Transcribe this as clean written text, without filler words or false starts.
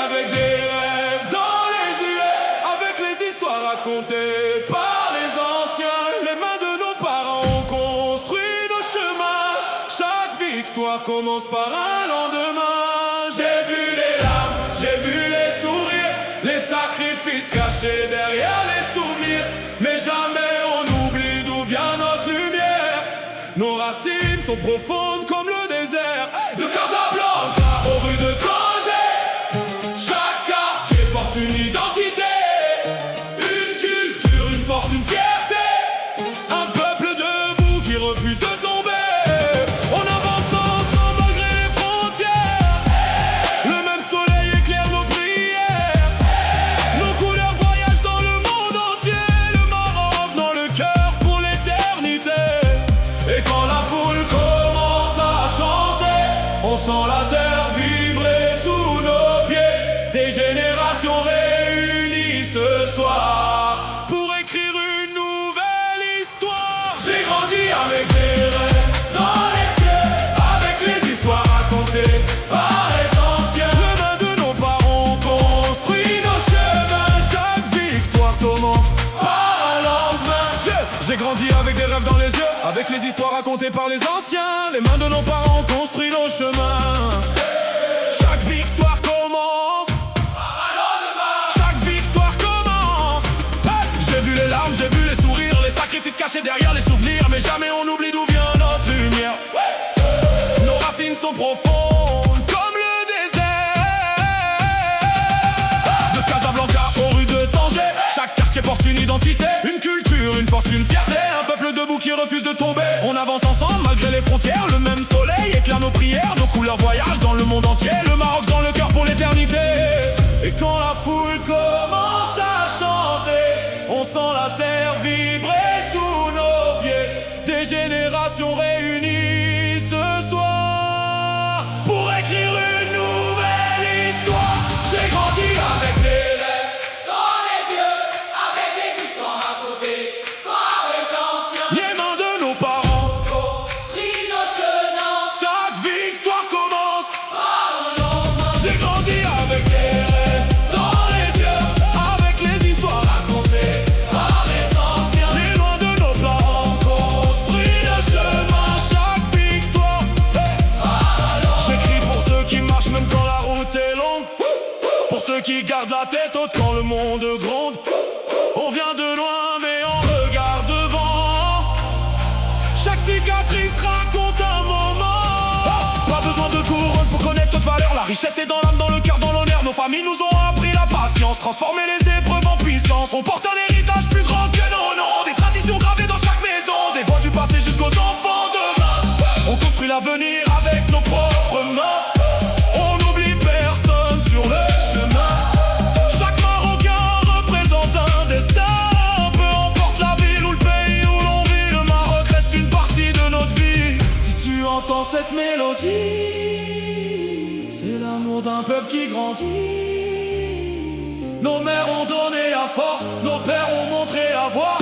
avec des rêves dans les yeux, avec les histoires racontées par les anciens. Les mains de nos parents ont construit nos chemins. Chaque victoire commence par un lendemain. J'ai vu les larmes, j'ai vu les sourires, les sacrifices cachés derrière les souvenirs. Mais jamais on oublie d'où vient notre lumière. Nos racines sont profondes comme le désert. De Casablanca aux rues de Tanger, chaque quartier porte une identité, une culture, une force, une fierté. Un peuple debout qui refuse de tomber. On avance ensemble malgré les frontières. Le même soleil éclaire nos prières. Nos couleurs voyagent dans le monde entier. Le Maroc dans le cœur pour l'éternité. Et quand la foule commence à chanter, on sent la terre vibrer sous nos pieds. Des générations réunies ce soir pour écrire une nouvelle histoire. J'ai grandi avec des rêves dans les yeux, avec les histoires racontées par les anciens. Les mains de nos parents ont construit nos chemins. Chaque victoire commence par un lendemain. J'ai grandi avec des rêves dans les yeux, avec les histoires racontées par les anciens. Les mains de nos parents ont construit nos chemins. Chaque victoire commence par un lendemain. Chaque victoire commence. J'ai vu les larmes, j'ai vu les sourires, les sacrifices cachés derrière les souvenirs. Mais jamais on oublie d'où vient notre lumière. Nos racines sont profondes comme le désert. De Casablanca aux rues de Tanger, chaque quartier porte une identité, une culture, une force, une fierté. Un peuple debout qui refuse de tomber. On avance ensemble malgré les frontières. Le même soleil éclaire nos prières. Nos couleurs voyagent dans le monde entier. Le Maroc dans le cœur pour l'éternité. Et quand la foule commence à chanter, on sent la terre vibrer sous nos pieds. Des générations réunies ce soir pour écrire une nouvelle histoire. J'ai grandi avec des rêves dans les yeux, avec des histoires racontées par les anciens. Les mains de nos parents construisent nos chemins. Chaque victoire commence par un lendemain. J'ai grandi avec des rêves dans les yeux, avec les histoires racontées par les anciens. Les mains de nos parents construisent nos chemins. Chaque victoire par un lendemain. J'écris pour ceux qui marchent même quand la route est longue, pour ceux qui gardent la tête haute quand le monde gronde. On vient de loin mais on regarde devant. Chaque cicatrice raconte un moment. Pas besoin de couronne pour connaître notre valeur. La richesse est dans l'âme, dans le cœur, dans l'honneur. Nos familles nous ont appris la patience, transformer les épreuves en puissance. On porte un héritage plus grand que nos noms, des traditions gravées dans chaque maison, des voix du passé jusqu'aux enfants demain. On construit l'avenir avec nos propres mains. On n'oublie personne sur le chemin. Chaque Marocain représente un destin. Peu importe la ville ou le pays où l'on vit, le Maroc reste une partie de notre vie. Si tu entends cette mélodie, c'est l'amour d'un peuple qui grandit. Nos mères ont donné à force, nos pères ont montré à voir.